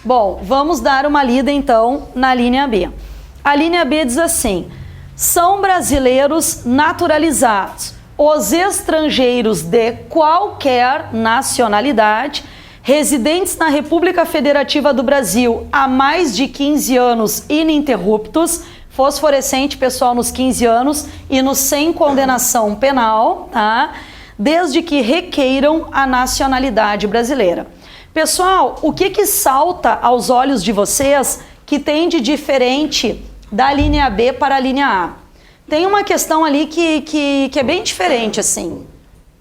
Bom, vamos dar uma lida então na linha B. A linha B diz assim: são brasileiros naturalizados os estrangeiros de qualquer nacionalidade residentes na República Federativa do Brasil há mais de 15 anos ininterruptos, fosforescente, pessoal, nos 15 anos e no sem condenação penal, tá? Desde que requeiram a nacionalidade brasileira. Pessoal, o que salta aos olhos de vocês que tem de diferente da linha B para a linha A? Tem uma questão ali que é bem diferente, assim,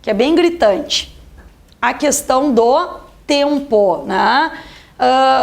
que é bem gritante. A questão do tempo, né?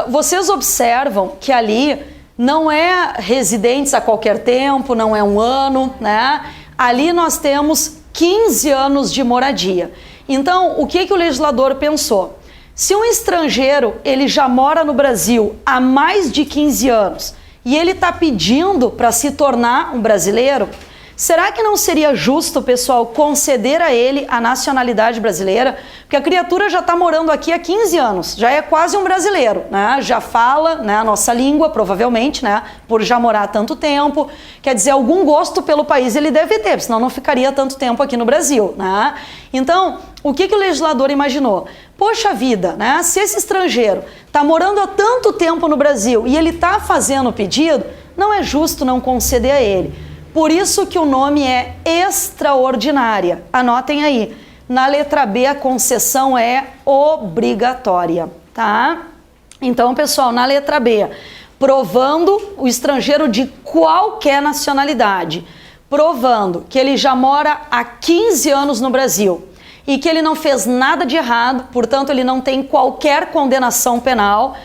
Vocês observam que ali não é residentes a qualquer tempo, não é um ano, né? Ali nós temos 15 anos de moradia. Então, o que o legislador pensou? Se um estrangeiro, ele já mora no Brasil há mais de 15 anos e ele está pedindo para se tornar um brasileiro, será que não seria justo, pessoal, conceder a ele a nacionalidade brasileira? Porque a criatura já está morando aqui há 15 anos, já é quase um brasileiro, né? Já fala, né, a nossa língua, provavelmente, né, por já morar há tanto tempo. Quer dizer, algum gosto pelo país ele deve ter, senão não ficaria tanto tempo aqui no Brasil, né? Então, o que o legislador imaginou? Poxa vida, né? Se esse estrangeiro está morando há tanto tempo no Brasil e ele está fazendo o pedido, não é justo não conceder a ele. Por isso que o nome é extraordinária. Anotem aí. Na letra B, a concessão é obrigatória, tá? Então, pessoal, na letra B, provando o estrangeiro de qualquer nacionalidade, provando que ele já mora há 15 anos no Brasil e que ele não fez nada de errado, portanto, ele não tem qualquer condenação penal.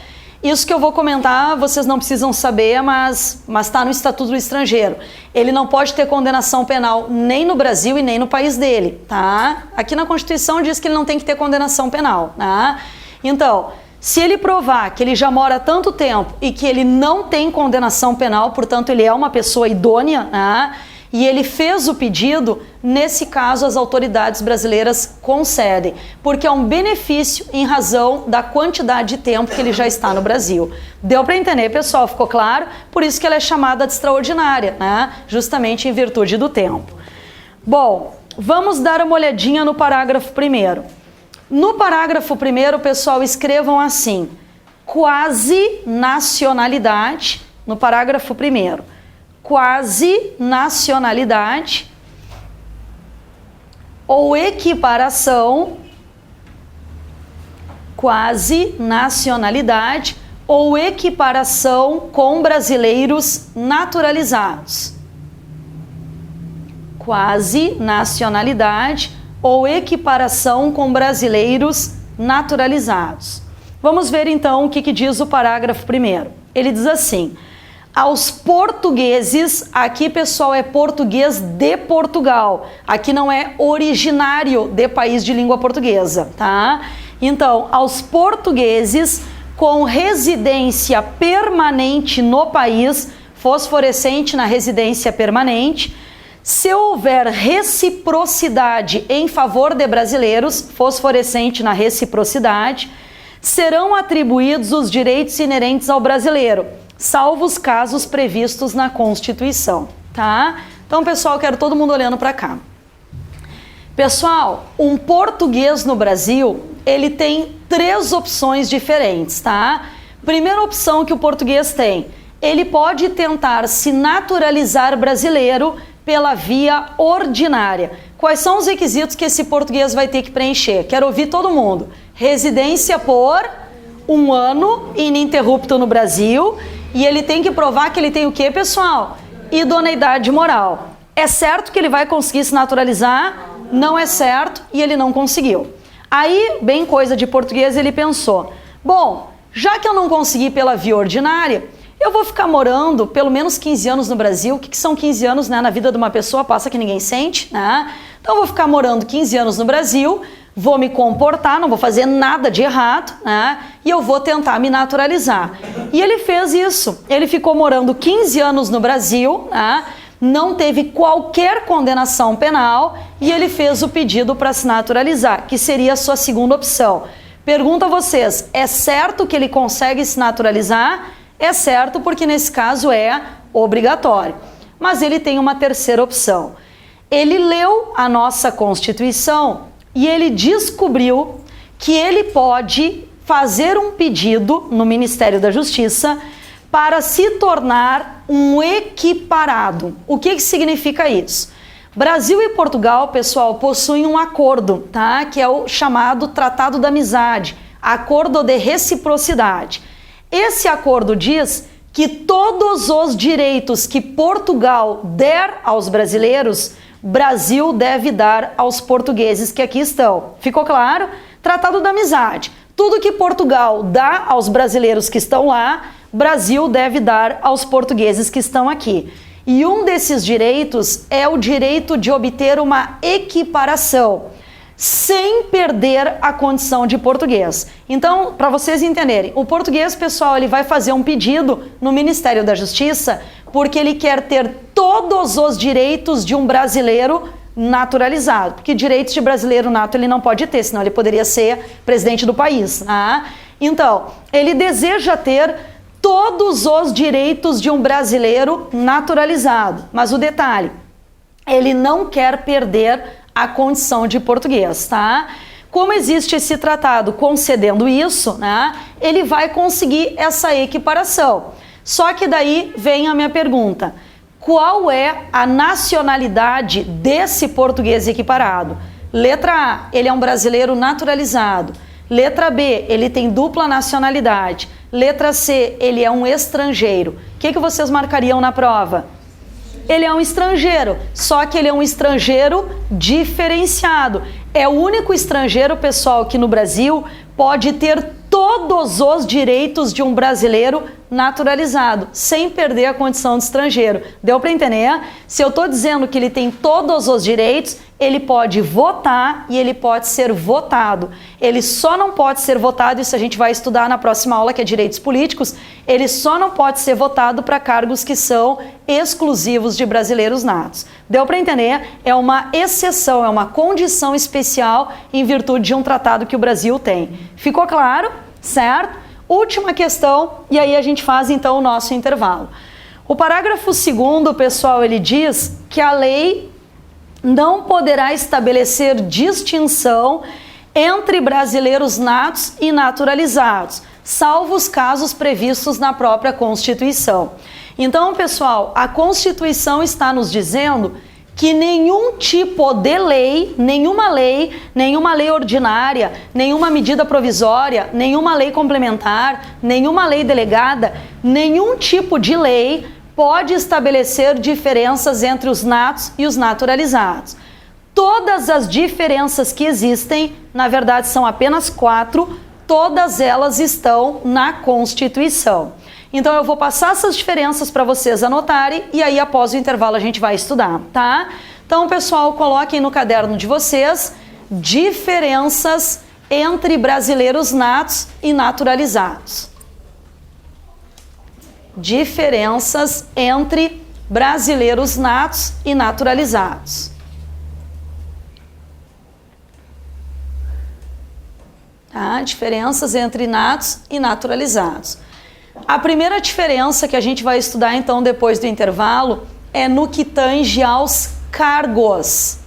Isso que eu vou comentar, vocês não precisam saber, mas está no Estatuto do Estrangeiro. Ele não pode ter condenação penal nem no Brasil e nem no país dele, tá? Aqui na Constituição diz que ele não tem que ter condenação penal, tá? Então, se ele provar que ele já mora há tanto tempo e que ele não tem condenação penal, portanto, ele é uma pessoa idônea, né? E ele fez o pedido, nesse caso as autoridades brasileiras concedem, porque é um benefício em razão da quantidade de tempo que ele já está no Brasil. Deu para entender, pessoal? Ficou claro? Por isso que ela é chamada de extraordinária, né? Justamente em virtude do tempo. Bom, vamos dar uma olhadinha no parágrafo 1º. No parágrafo 1º, pessoal, escrevam assim: quase nacionalidade, no parágrafo 1º. Quase nacionalidade ou equiparação, quase nacionalidade ou equiparação com brasileiros naturalizados. Quase nacionalidade ou equiparação com brasileiros naturalizados. Vamos ver então o que diz o parágrafo 1º. Ele diz assim: aos portugueses, aqui, pessoal, é português de Portugal, aqui não é originário de país de língua portuguesa, tá? Então, aos portugueses com residência permanente no país, fosforescente na residência permanente, se houver reciprocidade em favor de brasileiros, fosforescente na reciprocidade, serão atribuídos os direitos inerentes ao brasileiro, salvo os casos previstos na Constituição, tá? Então, pessoal, quero todo mundo olhando para cá. Pessoal, um português no Brasil, ele tem 3 opções diferentes, tá? Primeira opção que o português tem, ele pode tentar se naturalizar brasileiro pela via ordinária. Quais são os requisitos que esse português vai ter que preencher? Quero ouvir todo mundo. Residência por 1 ano ininterrupto no Brasil. E ele tem que provar que ele tem o quê, pessoal? Idoneidade moral. É certo que ele vai conseguir se naturalizar? Não é certo e ele não conseguiu. Aí, bem coisa de português, ele pensou: bom, já que eu não consegui pela via ordinária, eu vou ficar morando pelo menos 15 anos no Brasil. O que são 15 anos, né? Na vida de uma pessoa passa que ninguém sente, né? Então eu vou ficar morando 15 anos no Brasil, vou me comportar, não vou fazer nada de errado, né? E eu vou tentar me naturalizar. E ele fez isso. Ele ficou morando 15 anos no Brasil, né? Não teve qualquer condenação penal e ele fez o pedido para se naturalizar, que seria a sua segunda opção. Pergunto a vocês, é certo que ele consegue se naturalizar? É certo, porque nesse caso é obrigatório. Mas ele tem uma terceira opção. Ele leu a nossa Constituição e ele descobriu que ele pode fazer um pedido no Ministério da Justiça para se tornar um equiparado. O que significa isso? Brasil e Portugal, pessoal, possuem um acordo, tá? Que é o chamado Tratado da Amizade, Acordo de Reciprocidade. Esse acordo diz que todos os direitos que Portugal der aos brasileiros, Brasil deve dar aos portugueses que aqui estão. Ficou claro? Tratado da Amizade. Tudo que Portugal dá aos brasileiros que estão lá, Brasil deve dar aos portugueses que estão aqui. E um desses direitos é o direito de obter uma equiparação, sem perder a condição de português. Então, para vocês entenderem, o português, pessoal, ele vai fazer um pedido no Ministério da Justiça porque ele quer ter todos os direitos de um brasileiro naturalizado, porque direitos de brasileiro nato ele não pode ter, senão ele poderia ser presidente do país. Tá? Então, ele deseja ter todos os direitos de um brasileiro naturalizado, mas o detalhe, ele não quer perder a condição de português, tá? Como existe esse tratado concedendo isso, né, ele vai conseguir essa equiparação. Só que daí vem a minha pergunta, qual é a nacionalidade desse português equiparado? Letra A, ele é um brasileiro naturalizado. Letra B, ele tem dupla nacionalidade. Letra C, ele é um estrangeiro. O que vocês marcariam na prova? Ele é um estrangeiro, só que ele é um estrangeiro diferenciado. É o único estrangeiro, pessoal, que no Brasil pode ter todos os direitos de um brasileiro naturalizado, sem perder a condição de estrangeiro. Deu para entender? Se eu estou dizendo que ele tem todos os direitos, ele pode votar e ele pode ser votado. Ele só não pode ser votado, isso a gente vai estudar na próxima aula, que é Direitos Políticos, ele só não pode ser votado para cargos que são exclusivos de brasileiros natos. Deu para entender? É uma exceção, é uma condição especial em virtude de um tratado que o Brasil tem. Ficou claro? Certo? Última questão, e aí a gente faz então o nosso intervalo. O parágrafo 2º, pessoal, ele diz que a lei não poderá estabelecer distinção entre brasileiros natos e naturalizados, salvo os casos previstos na própria Constituição. Então, pessoal, a Constituição está nos dizendo que nenhum tipo de lei, nenhuma lei ordinária, nenhuma medida provisória, nenhuma lei complementar, nenhuma lei delegada, nenhum tipo de lei pode estabelecer diferenças entre os natos e os naturalizados. Todas as diferenças que existem, na verdade são apenas 4, todas elas estão na Constituição. Então eu vou passar essas diferenças para vocês anotarem e aí após o intervalo a gente vai estudar, tá? Então, pessoal, coloquem no caderno de vocês diferenças entre brasileiros natos e naturalizados. Diferenças entre brasileiros natos e naturalizados. Tá? Diferenças entre natos e naturalizados. A primeira diferença que a gente vai estudar então depois do intervalo é no que tange aos cargos.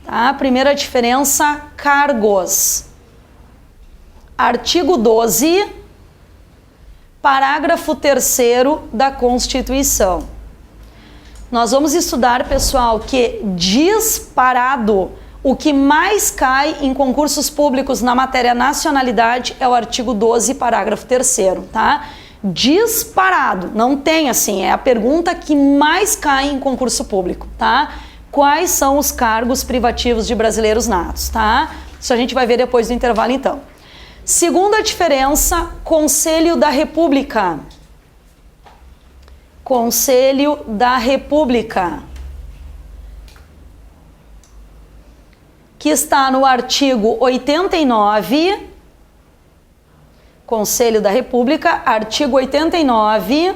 Tá? A primeira diferença, cargos. Artigo 12, parágrafo 3º da Constituição. Nós vamos estudar, pessoal, que disparado o que mais cai em concursos públicos na matéria nacionalidade é o artigo 12, parágrafo 3º, tá? Disparado, não tem assim, é a pergunta que mais cai em concurso público, tá? Quais são os cargos privativos de brasileiros natos, tá? Isso a gente vai ver depois do intervalo então. Segunda diferença, Conselho da República. Conselho da República. Que está no artigo 89, Conselho da República, artigo 89,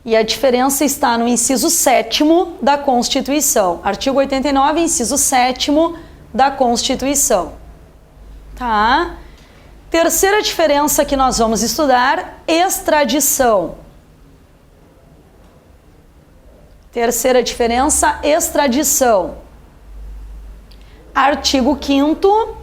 e a diferença está no inciso 7º da Constituição. Artigo 89, inciso 7º da Constituição. tá? Terceira diferença que nós vamos estudar, extradição. Terceira diferença, extradição. Artigo 5º,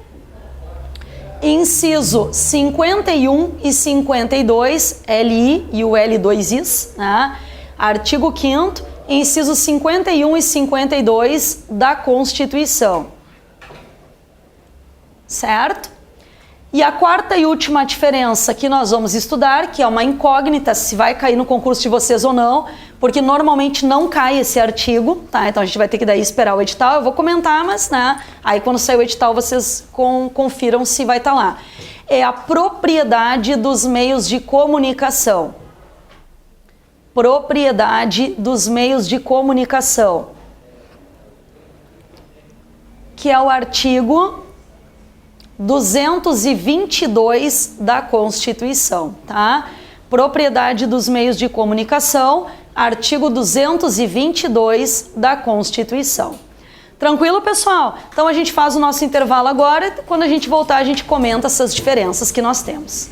inciso 51 e 52, LI e o L2IS, né? Artigo 5º, incisos 51 e 52 da Constituição. Certo? E a quarta e última diferença que nós vamos estudar, que é uma incógnita se vai cair no concurso de vocês ou não, porque normalmente não cai esse artigo, tá? Então a gente vai ter que daí esperar o edital. Eu vou comentar, mas, né? Aí quando sair o edital vocês confiram se vai estar lá. É a propriedade dos meios de comunicação. Propriedade dos meios de comunicação. Que é o artigo 222 da Constituição, tá? Propriedade dos meios de comunicação, artigo 222 da Constituição. Tranquilo, pessoal? Então a gente faz o nosso intervalo agora, quando a gente voltar a gente comenta essas diferenças que nós temos.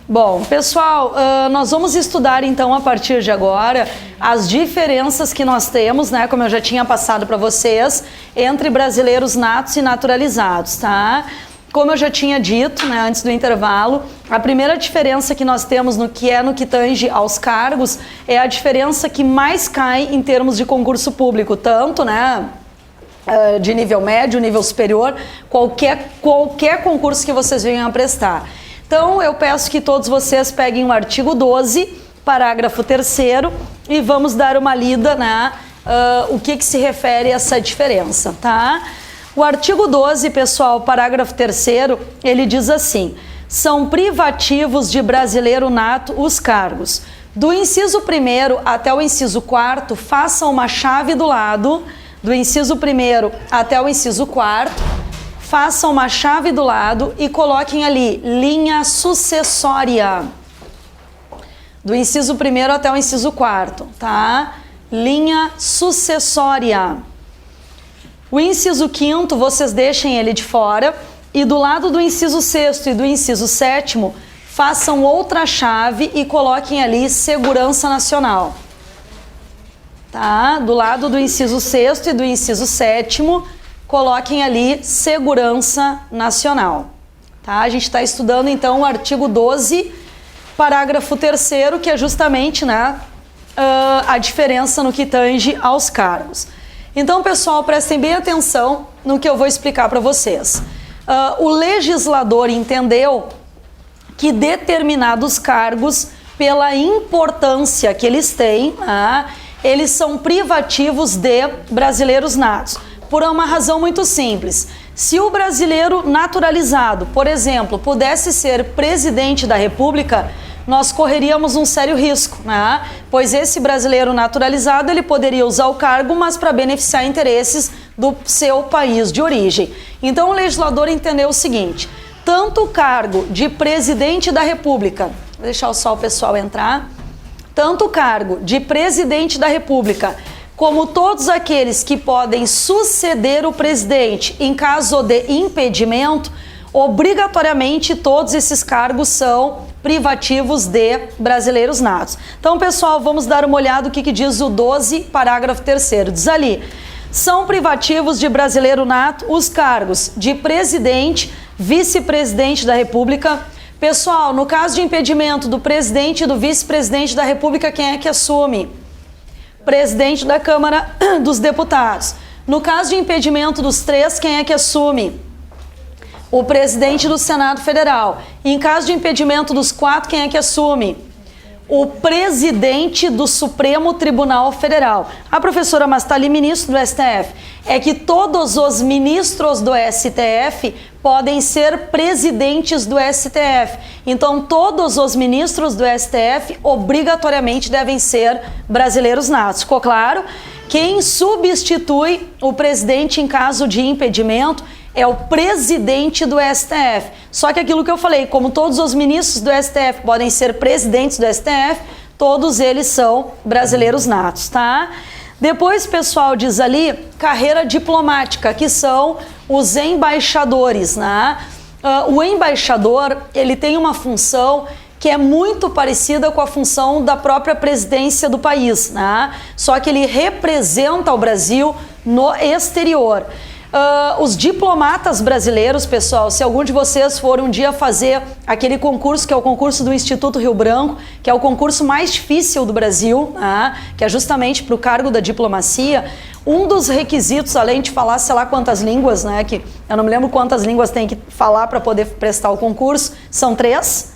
Bom, pessoal, nós vamos estudar então a partir de agora as diferenças que nós temos, né, como eu já tinha passado para vocês, entre brasileiros natos e naturalizados, tá? Como eu já tinha dito, né, antes do intervalo, a primeira diferença que nós temos no que tange aos cargos é a diferença que mais cai em termos de concurso público, tanto, né, de nível médio, nível superior, qualquer concurso que vocês venham a prestar. Então, eu peço que todos vocês peguem o artigo 12, parágrafo 3º, e vamos dar uma lida, né, o que se refere a essa diferença, tá? O artigo 12, pessoal, parágrafo 3º, ele diz assim: são privativos de brasileiro nato os cargos. Do inciso 1º até o inciso 4º, façam uma chave do lado, do inciso 1º até o inciso 4º, façam uma chave do lado e coloquem ali linha sucessória. Do inciso 1º até o inciso 4º, tá? Linha sucessória. O inciso 5º, vocês deixem ele de fora. E do lado do inciso 6º e do inciso 7º, façam outra chave e coloquem ali segurança nacional. Tá? Do lado do inciso 6º e do inciso 7º, coloquem ali segurança nacional. Tá? A gente está estudando então o artigo 12, parágrafo 3º, que é justamente, né, a diferença no que tange aos cargos. Então, pessoal, prestem bem atenção no que eu vou explicar para vocês. O legislador entendeu que determinados cargos, pela importância que eles têm, eles são privativos de brasileiros natos. Por uma razão muito simples. Se o brasileiro naturalizado, por exemplo, pudesse ser presidente da República, nós correríamos um sério risco, né? Pois esse brasileiro naturalizado, ele poderia usar o cargo, mas para beneficiar interesses do seu país de origem. Então o legislador entendeu o seguinte: tanto o cargo de presidente da República, vou deixar só o pessoal entrar, tanto o cargo de presidente da República, como todos aqueles que podem suceder o presidente em caso de impedimento, obrigatoriamente todos esses cargos são privativos de brasileiros natos. Então, pessoal, vamos dar uma olhada no que diz o 12, parágrafo 3º. Diz ali: são privativos de brasileiro nato os cargos de presidente, vice-presidente da República. Pessoal, no caso de impedimento do presidente e do vice-presidente da República, quem é que assume? Presidente da Câmara dos Deputados. No caso de impedimento dos três, quem é que assume? O presidente do Senado Federal. E em caso de impedimento dos 4, quem é que assume? O presidente do Supremo Tribunal Federal. A professora, mas está ali ministro do STF. É que todos os ministros do STF podem ser presidentes do STF. Então, todos os ministros do STF obrigatoriamente devem ser brasileiros natos. Ficou claro? Quem substitui o presidente em caso de impedimento é o presidente do STF. Só que aquilo que eu falei, como todos os ministros do STF podem ser presidentes do STF, todos eles são brasileiros natos, tá? Depois, pessoal, diz ali, carreira diplomática, que são os embaixadores, né? O embaixador, ele tem uma função que é muito parecida com a função da própria presidência do país, né? Só que ele representa o Brasil no exterior. Os diplomatas brasileiros, pessoal, se algum de vocês for um dia fazer aquele concurso, que é o concurso do Instituto Rio Branco, que é o concurso mais difícil do Brasil, né? Que é justamente para o cargo da diplomacia, um dos requisitos, além de falar sei lá quantas línguas, né? Que eu não me lembro quantas línguas tem que falar para poder prestar o concurso, são três,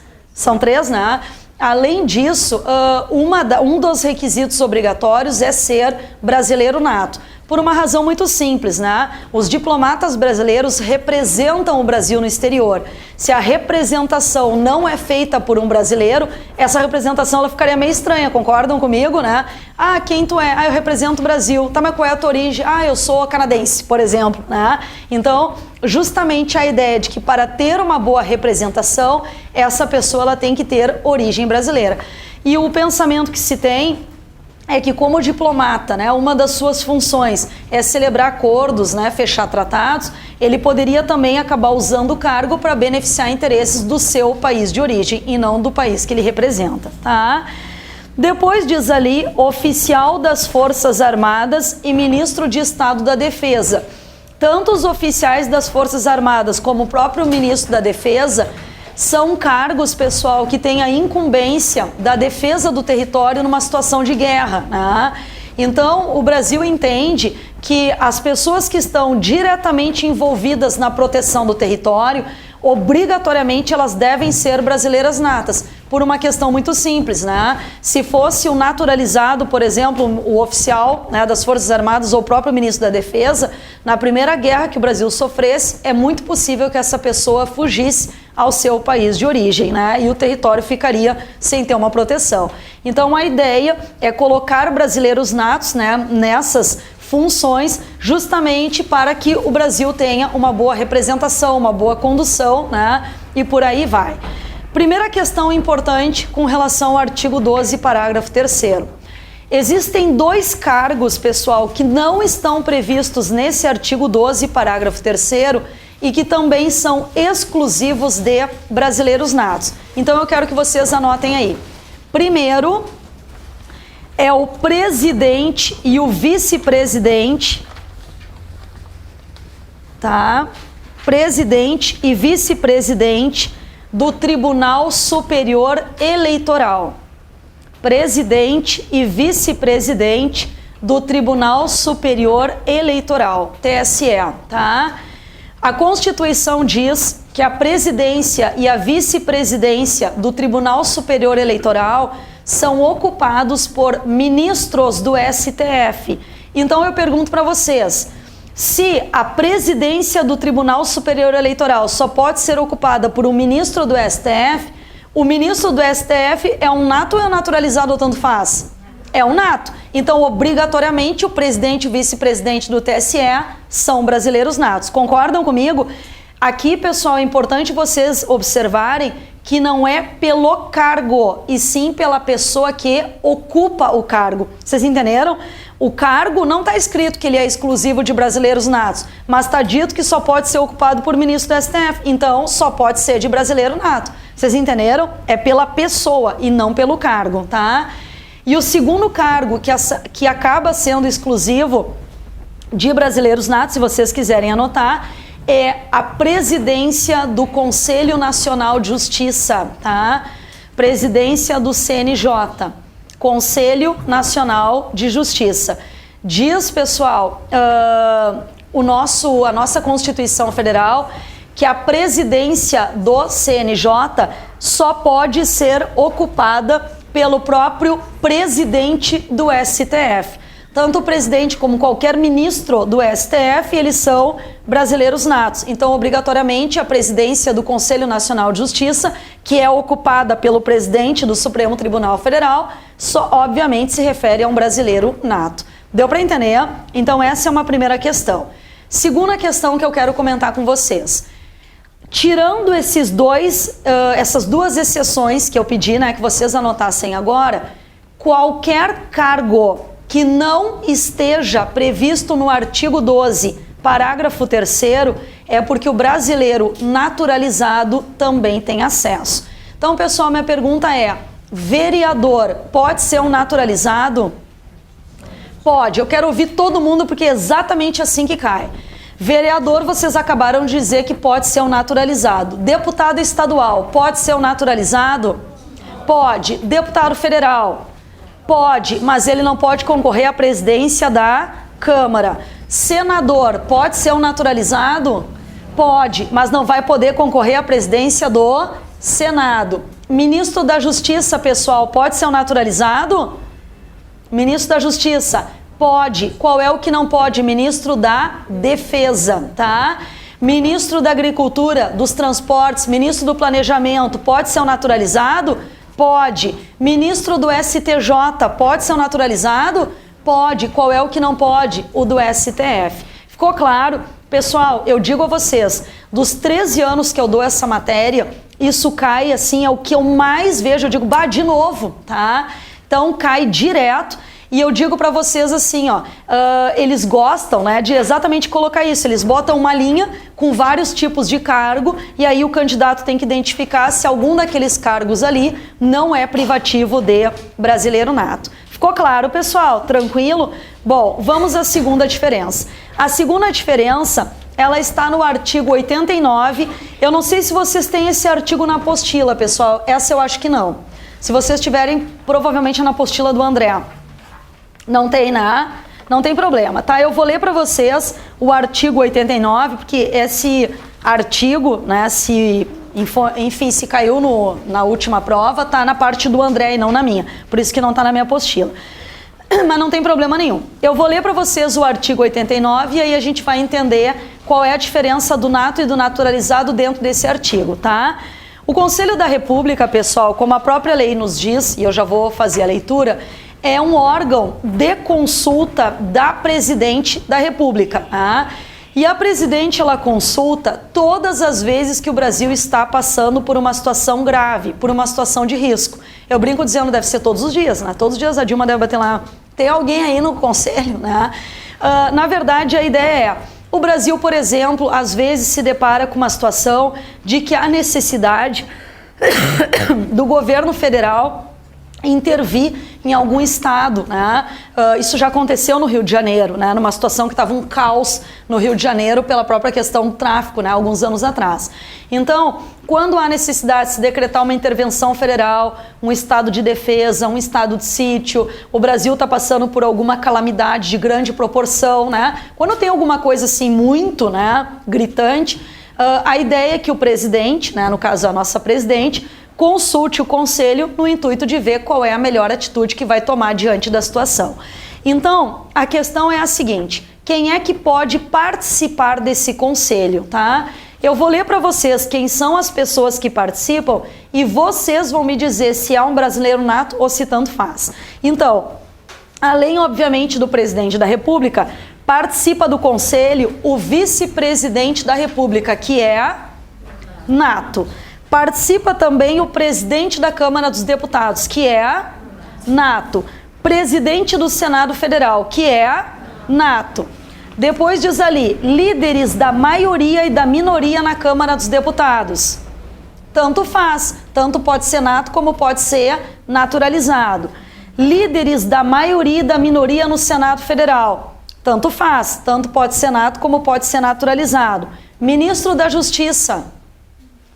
né? Além disso, um dos requisitos obrigatórios é ser brasileiro nato. Por uma razão muito simples, né? Os diplomatas brasileiros representam o Brasil no exterior. Se a representação não é feita por um brasileiro, essa representação ela ficaria meio estranha, concordam comigo, né? Ah, quem tu é? Ah, eu represento o Brasil. Tá, mas qual é a tua origem? Ah, eu sou canadense, por exemplo, né? Então, justamente a ideia de que para ter uma boa representação, essa pessoa ela tem que ter origem brasileira. E o pensamento que se tem é que como diplomata, né, uma das suas funções é celebrar acordos, né, fechar tratados, ele poderia também acabar usando o cargo para beneficiar interesses do seu país de origem e não do país que ele representa, tá? Depois diz ali, oficial das Forças Armadas e ministro de Estado da Defesa. Tanto os oficiais das Forças Armadas como o próprio ministro da Defesa são cargos, pessoal, que têm a incumbência da defesa do território numa situação de guerra, né? Então, o Brasil entende que as pessoas que estão diretamente envolvidas na proteção do território, obrigatoriamente elas devem ser brasileiras natas, por uma questão muito simples, né? Se fosse o naturalizado, por exemplo, o oficial, né, das Forças Armadas ou o próprio ministro da Defesa, na primeira guerra que o Brasil sofresse, é muito possível que essa pessoa fugisse ao seu país de origem, né? E o território ficaria sem ter uma proteção. Então a ideia é colocar brasileiros natos, né, nessas funções, justamente para que o Brasil tenha uma boa representação, uma boa condução, né? E por aí vai. Primeira questão importante com relação ao artigo 12, parágrafo 3º. Existem dois cargos, pessoal, que não estão previstos nesse artigo 12, parágrafo 3º, e que também são exclusivos de brasileiros natos. Então eu quero que vocês anotem aí. Primeiro é o presidente e o vice-presidente, tá? Presidente e vice-presidente do Tribunal Superior Eleitoral. Presidente e vice-presidente do Tribunal Superior Eleitoral, TSE, tá? A Constituição diz que a presidência e a vice-presidência do Tribunal Superior Eleitoral são ocupados por ministros do STF. Então eu pergunto para vocês, se a presidência do Tribunal Superior Eleitoral só pode ser ocupada por um ministro do STF, o ministro do STF é um nato ou é naturalizado ou tanto faz? É um nato. Então, obrigatoriamente, o presidente e o vice-presidente do TSE são brasileiros natos. Concordam comigo? Aqui, pessoal, é importante vocês observarem que não é pelo cargo, e sim pela pessoa que ocupa o cargo. Vocês entenderam? O cargo não está escrito que ele é exclusivo de brasileiros natos, mas está dito que só pode ser ocupado por ministro do STF. Então, só pode ser de brasileiro nato. Vocês entenderam? É pela pessoa e não pelo cargo, tá? E o segundo cargo que acaba sendo exclusivo de brasileiros natos, se vocês quiserem anotar, é a presidência do Conselho Nacional de Justiça, tá? Presidência do CNJ, Conselho Nacional de Justiça. Diz, pessoal, a nossa Constituição Federal que a presidência do CNJ só pode ser ocupada pelo próprio presidente do STF. Tanto o presidente como qualquer ministro do STF, eles são brasileiros natos. Então, obrigatoriamente, a presidência do Conselho Nacional de Justiça, que é ocupada pelo presidente do Supremo Tribunal Federal, só, obviamente, se refere a um brasileiro nato. Deu para entender? Então, essa é uma primeira questão. Segunda questão que eu quero comentar com vocês. Tirando essas duas exceções que eu pedi, né, que vocês anotassem agora, qualquer cargo que não esteja previsto no artigo 12, parágrafo 3º, é porque o brasileiro naturalizado também tem acesso. Então, pessoal, minha pergunta é: vereador pode ser um naturalizado? Pode. Eu quero ouvir todo mundo porque é exatamente assim que cai. Vereador, vocês acabaram de dizer que pode ser um naturalizado. Deputado estadual, pode ser um naturalizado? Pode. Deputado federal? Pode, mas ele não pode concorrer à presidência da Câmara. Senador, pode ser um naturalizado? Pode, mas não vai poder concorrer à presidência do Senado. Ministro da Justiça, pessoal, pode ser um naturalizado? Ministro da Justiça, pode. Qual é o que não pode? Ministro da Defesa, tá? Ministro da Agricultura, dos Transportes, Ministro do Planejamento, pode ser um naturalizado? Pode. Ministro do STJ, pode ser um naturalizado? Pode. Qual é o que não pode? O do STF. Ficou claro? Pessoal, eu digo a vocês, dos 13 anos que eu dou essa matéria, isso cai assim, é o que eu mais vejo, eu digo, bah, de novo, tá? Então cai direto. E eu digo para vocês assim, ó, eles gostam, né, de exatamente colocar isso. Eles botam uma linha com vários tipos de cargo e aí o candidato tem que identificar se algum daqueles cargos ali não é privativo de brasileiro nato. Ficou claro, pessoal? Tranquilo? Bom, vamos à segunda diferença. A segunda diferença, ela está no artigo 89. Eu não sei se vocês têm esse artigo na apostila, pessoal. Essa eu acho que não. Se vocês tiverem, provavelmente é na apostila do André. Não tem, né? Não tem problema, tá? Eu vou ler para vocês o artigo 89, porque esse artigo, né, enfim, se caiu na última prova, tá na parte do André e não na minha. Por isso que não tá na minha apostila. Mas não tem problema nenhum. Eu vou ler para vocês o artigo 89 e aí a gente vai entender qual é a diferença do nato e do naturalizado dentro desse artigo, tá? O Conselho da República, pessoal, como a própria lei nos diz, e eu já vou fazer a leitura, é um órgão de consulta da Presidente da República. Tá? E a Presidente, ela consulta todas as vezes que o Brasil está passando por uma situação grave, por uma situação de risco. Eu brinco dizendo, deve ser todos os dias, né? Todos os dias a Dilma deve bater lá, tem alguém aí no Conselho, né? Na verdade, a ideia é, o Brasil, por exemplo, às vezes se depara com uma situação de que há necessidade do governo federal intervir em algum estado, né? Isso já aconteceu no Rio de Janeiro, né? Numa situação que estava um caos no Rio de Janeiro pela própria questão do tráfico, né? Alguns anos atrás. Então, quando há necessidade de se decretar uma intervenção federal, um estado de defesa, um estado de sítio, o Brasil está passando por alguma calamidade de grande proporção, né? Quando tem alguma coisa assim muito, né, gritante, a ideia é que o presidente, né, no caso a nossa presidente, consulte o conselho no intuito de ver qual é a melhor atitude que vai tomar diante da situação. Então, a questão é a seguinte: quem é que pode participar desse conselho, tá? Eu vou ler para vocês quem são as pessoas que participam e vocês vão me dizer se há um brasileiro nato ou se tanto faz. Então, além, obviamente, do presidente da República, participa do conselho o vice-presidente da República, que é nato. Participa também o presidente da Câmara dos Deputados, que é nato. Presidente do Senado Federal, que é nato. Depois diz ali, líderes da maioria e da minoria na Câmara dos Deputados. Tanto faz, tanto pode ser nato como pode ser naturalizado. Líderes da maioria e da minoria no Senado Federal. Tanto faz, tanto pode ser nato como pode ser naturalizado. Ministro da Justiça.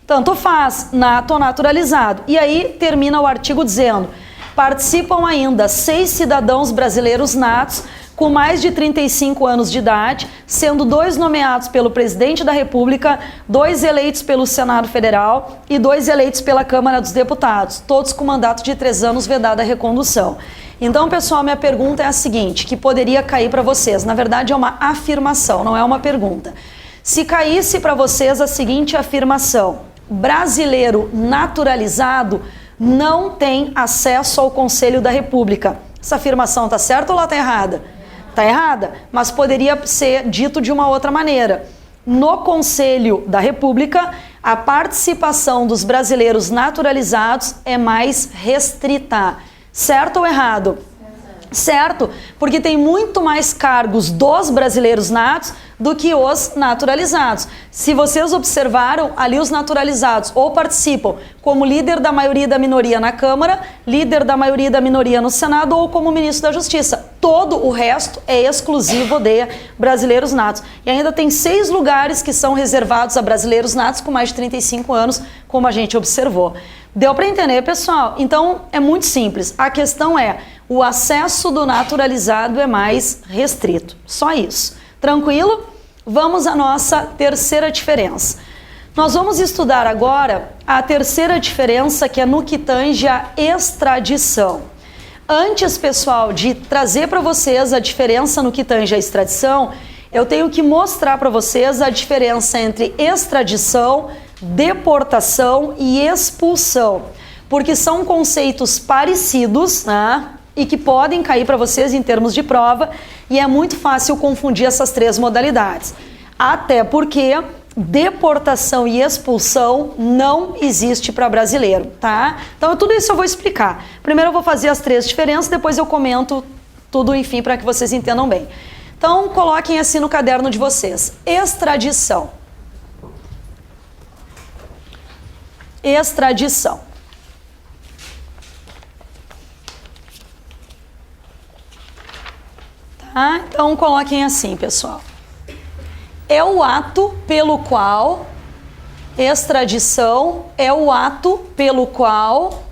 Tanto faz, nato ou naturalizado. E aí termina o artigo dizendo: participam ainda 6 cidadãos brasileiros natos com mais de 35 anos de idade, sendo 2 nomeados pelo presidente da República, 2 eleitos pelo Senado Federal e 2 eleitos pela Câmara dos Deputados, todos com mandato de 3 anos vedada a recondução. Então, pessoal, minha pergunta é a seguinte, que poderia cair para vocês. Na verdade, é uma afirmação, não é uma pergunta. Se caísse para vocês a seguinte afirmação: brasileiro naturalizado não tem acesso ao Conselho da República. Essa afirmação está certa ou ela está errada? Está errada, mas poderia ser dito de uma outra maneira. No Conselho da República, a participação dos brasileiros naturalizados é mais restrita. Certo ou errado? certo? Porque tem muito mais cargos dos brasileiros natos do que os naturalizados. Se vocês observaram, ali os naturalizados ou participam como líder da maioria e da minoria na Câmara, líder da maioria e da minoria no Senado ou como ministro da Justiça. Todo o resto é exclusivo de brasileiros natos. E ainda tem 6 lugares que são reservados a brasileiros natos com mais de 35 anos, como a gente observou. Deu para entender, pessoal? Então, é muito simples. A questão é, o acesso do naturalizado é mais restrito. Só isso. Tranquilo? Vamos à nossa terceira diferença. Nós vamos estudar agora a terceira diferença, que é no que tange a extradição. Antes, pessoal, de trazer para vocês a diferença no que tange a extradição, eu tenho que mostrar para vocês a diferença entre extradição, deportação e expulsão, porque são conceitos parecidos, né? E que podem cair para vocês em termos de prova, e é muito fácil confundir essas 3 modalidades. Até porque deportação e expulsão não existe para brasileiro, tá? Então tudo isso eu vou explicar. Primeiro eu vou fazer as 3 diferenças, depois eu comento tudo, enfim, para que vocês entendam bem. Então coloquem assim no caderno de vocês. Extradição. Extradição. Tá? Então coloquem assim, pessoal. É o ato pelo qual, extradição é o ato pelo qual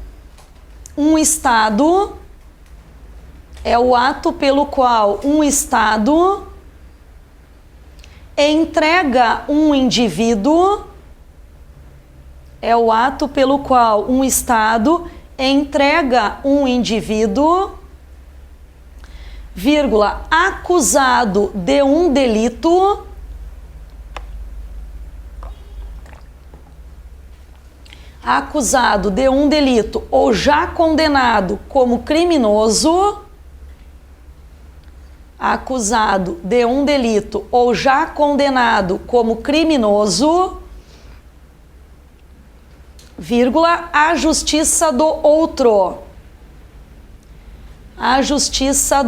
um Estado, entrega um indivíduo, vírgula, acusado de um delito, ou já condenado como criminoso, vírgula, a justiça do outro. A justiça,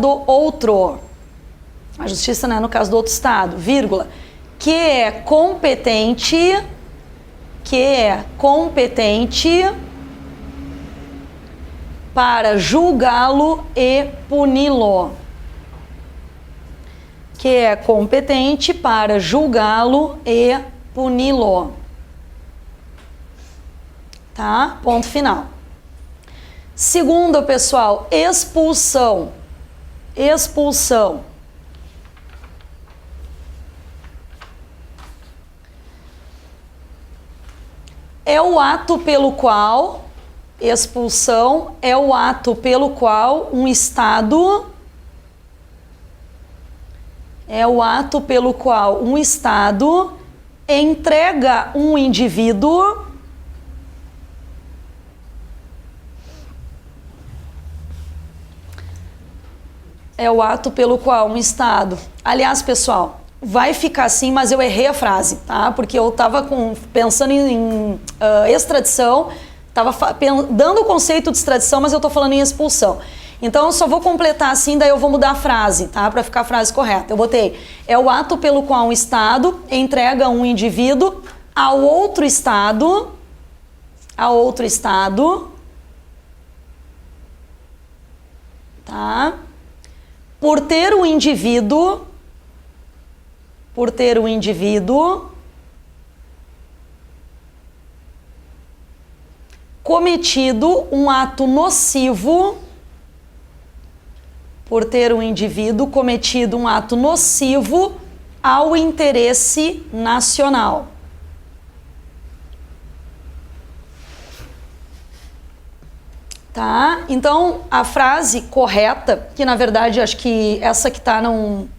né, no caso do outro Estado, vírgula, que é competente para julgá-lo e puni-lo. Tá? Ponto final. Segundo, pessoal, expulsão. É o ato pelo qual, expulsão é o ato pelo qual um Estado, entrega um indivíduo Aliás, pessoal, vai ficar assim, mas eu errei a frase, tá? Porque eu tava pensando em extradição, tava dando o conceito de extradição, mas eu tô falando em expulsão. Então eu só vou completar assim, daí eu vou mudar a frase, tá? Para ficar a frase correta. Eu botei, é o ato pelo qual um Estado entrega um indivíduo a outro Estado, tá? Por ter o indivíduo cometido um ato nocivo, ao interesse nacional. Tá? Então, a frase correta, que na verdade acho que essa que tá não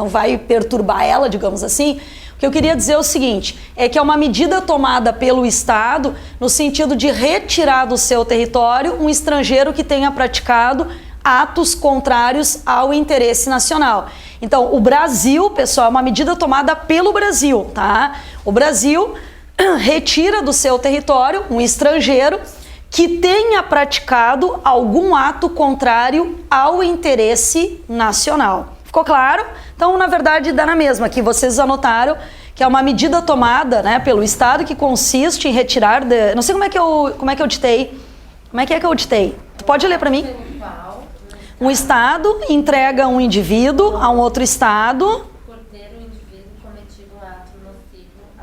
vai perturbar ela, digamos assim, o que eu queria dizer é o seguinte, é que é uma medida tomada pelo Estado no sentido de retirar do seu território um estrangeiro que tenha praticado atos contrários ao interesse nacional. Então, o Brasil, pessoal, é uma medida tomada pelo Brasil, tá? O Brasil retira do seu território um estrangeiro que tenha praticado algum ato contrário ao interesse nacional. Ficou claro? Então, na verdade, dá na mesma, que vocês anotaram que é uma medida tomada, né, pelo Estado que consiste em retirar... Não sei como é que eu ditei. Como é que eu ditei? Tu pode ler para mim? Um Estado entrega um indivíduo a um outro Estado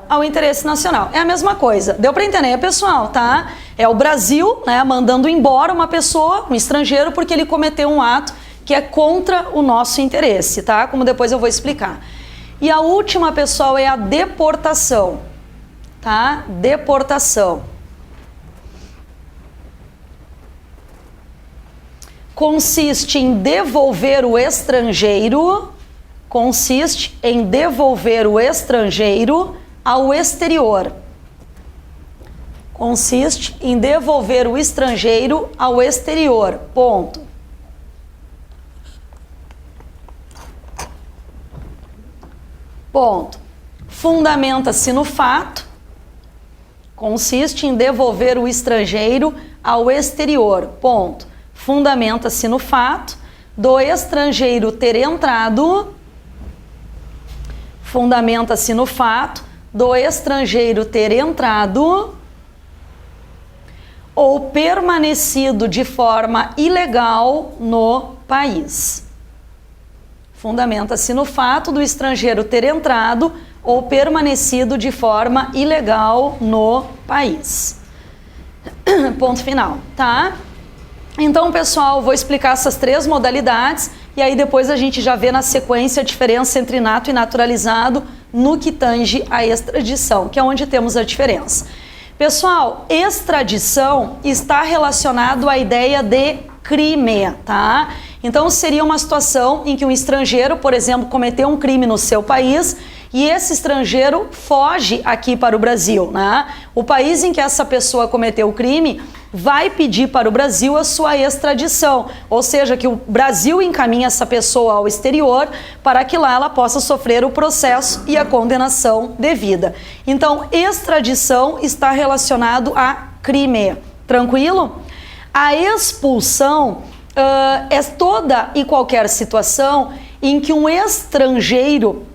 ao interesse nacional. É a mesma coisa. Deu para entender, pessoal, tá? É o Brasil, né, mandando embora uma pessoa, um estrangeiro, porque ele cometeu um ato que é contra o nosso interesse, tá? Como depois eu vou explicar. E a última, pessoal, é a deportação, tá? Deportação. Consiste em devolver o estrangeiro, ao exterior. Consiste em devolver o estrangeiro ao exterior. Ponto. Ponto. Fundamenta-se no fato. Consiste em devolver o estrangeiro ao exterior. Ponto. Fundamenta-se no fato do estrangeiro ter entrado. Fundamenta-se no fato do estrangeiro ter entrado ou permanecido de forma ilegal no país. Fundamenta-se no fato do estrangeiro ter entrado ou permanecido de forma ilegal no país. Ponto final, tá? Então, pessoal, vou explicar essas três modalidades e aí depois a gente já vê na sequência a diferença entre nato e naturalizado no que tange a extradição, que é onde temos a diferença. Pessoal, extradição está relacionado à ideia de crime, tá? Então seria uma situação em que um estrangeiro, por exemplo, cometeu um crime no seu país e esse estrangeiro foge aqui para o Brasil, né? O país em que essa pessoa cometeu o crime vai pedir para o Brasil a sua extradição, ou seja, que o Brasil encaminha essa pessoa ao exterior para que lá ela possa sofrer o processo e a condenação devida. Então, extradição está relacionado a crime, tranquilo? A expulsão é toda e qualquer situação em que um estrangeiro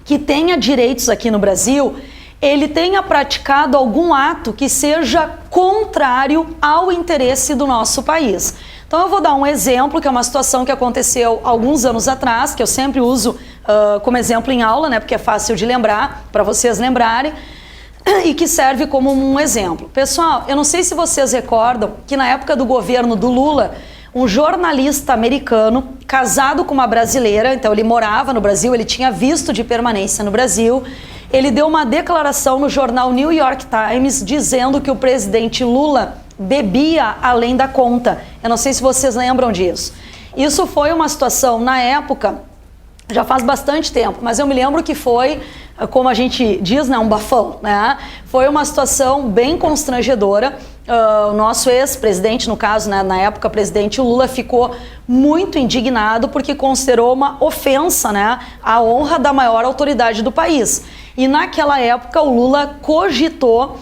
que tenha direitos aqui no Brasil, ele tenha praticado algum ato que seja contrário ao interesse do nosso país. Então eu vou dar um exemplo, que é uma situação que aconteceu alguns anos atrás, que eu sempre uso como exemplo em aula, né, porque é fácil de lembrar, para vocês lembrarem, e que serve como um exemplo. Pessoal, eu não sei se vocês recordam que na época do governo do Lula, um jornalista americano, casado com uma brasileira, então ele morava no Brasil, ele tinha visto de permanência no Brasil, ele deu uma declaração no jornal New York Times dizendo que o presidente Lula bebia além da conta. Eu não sei se vocês lembram disso. Isso foi uma situação, na época, já faz bastante tempo, mas eu me lembro que foi, como a gente diz, né, um bafão, né? Foi uma situação bem constrangedora. O nosso ex-presidente, no caso, né, na época, presidente Lula, ficou muito indignado porque considerou uma ofensa, né, à honra da maior autoridade do país. E naquela época o Lula cogitou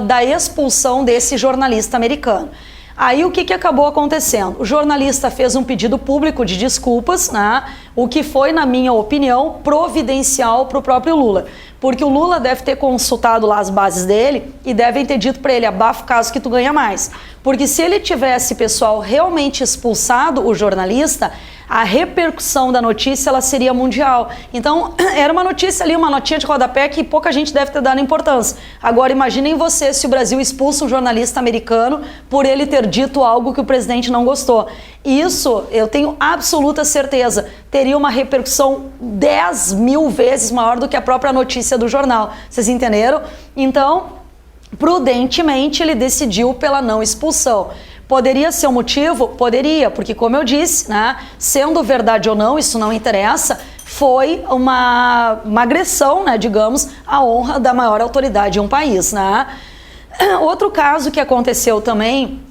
da expulsão desse jornalista americano. Aí o que acabou acontecendo? O jornalista fez um pedido público de desculpas, né? O que foi, na minha opinião, providencial para o próprio Lula. Porque o Lula deve ter consultado lá as bases dele e devem ter dito para ele, abafa o caso que tu ganha mais. Porque se ele tivesse, pessoal, realmente expulsado o jornalista, a repercussão da notícia ela seria mundial. Então, era uma notícia ali, uma notinha de rodapé que pouca gente deve ter dado importância. Agora, imaginem vocês se o Brasil expulsa um jornalista americano por ele ter dito algo que o presidente não gostou. Isso, eu tenho absoluta certeza, teria uma repercussão 10 mil vezes maior do que a própria notícia do jornal. Vocês entenderam? Então, prudentemente, ele decidiu pela não expulsão. Poderia ser um motivo? Poderia, porque como eu disse, né, sendo verdade ou não, isso não interessa, foi uma agressão, né, digamos, à honra da maior autoridade de um país, né? Outro caso que aconteceu também,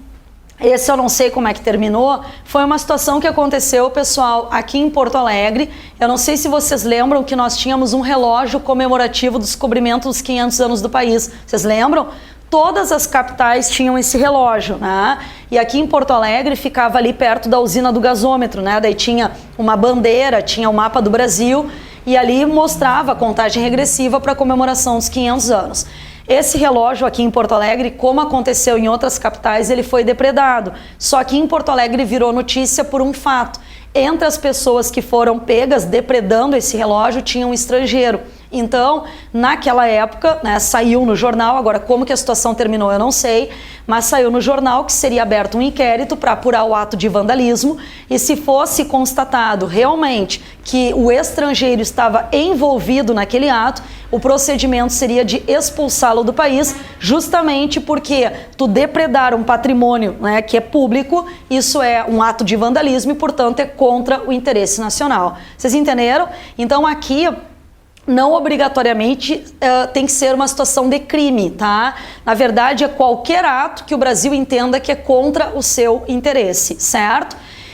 esse eu não sei como é que terminou, foi uma situação que aconteceu, pessoal, aqui em Porto Alegre. Eu não sei se vocês lembram que nós tínhamos um relógio comemorativo do descobrimento dos 500 anos do país. Vocês lembram? todas as capitais tinham esse relógio, né? E aqui em Porto Alegre ficava ali perto da usina do gasômetro, né? Daí tinha uma bandeira, tinha o mapa do Brasil e ali mostrava a contagem regressiva para a comemoração dos 500 anos. Esse relógio aqui em Porto Alegre, como aconteceu em outras capitais, ele foi depredado. Só que em Porto Alegre virou notícia por um fato. Entre as pessoas que foram pegas depredando esse relógio tinha um estrangeiro. Então, naquela época, né, saiu no jornal, agora como que a situação terminou eu não sei, mas saiu no jornal que seria aberto um inquérito para apurar o ato de vandalismo e se fosse constatado realmente que o estrangeiro estava envolvido naquele ato, o procedimento seria de expulsá-lo do país, justamente porque tu depredar um patrimônio, né, que é público, isso é um ato de vandalismo e, portanto, é contra o interesse nacional. Vocês entenderam? Então, aqui não obrigatoriamente tem que ser uma situação de crime, tá? Na verdade, é qualquer ato que o Brasil entenda que é contra o seu interesse, certo?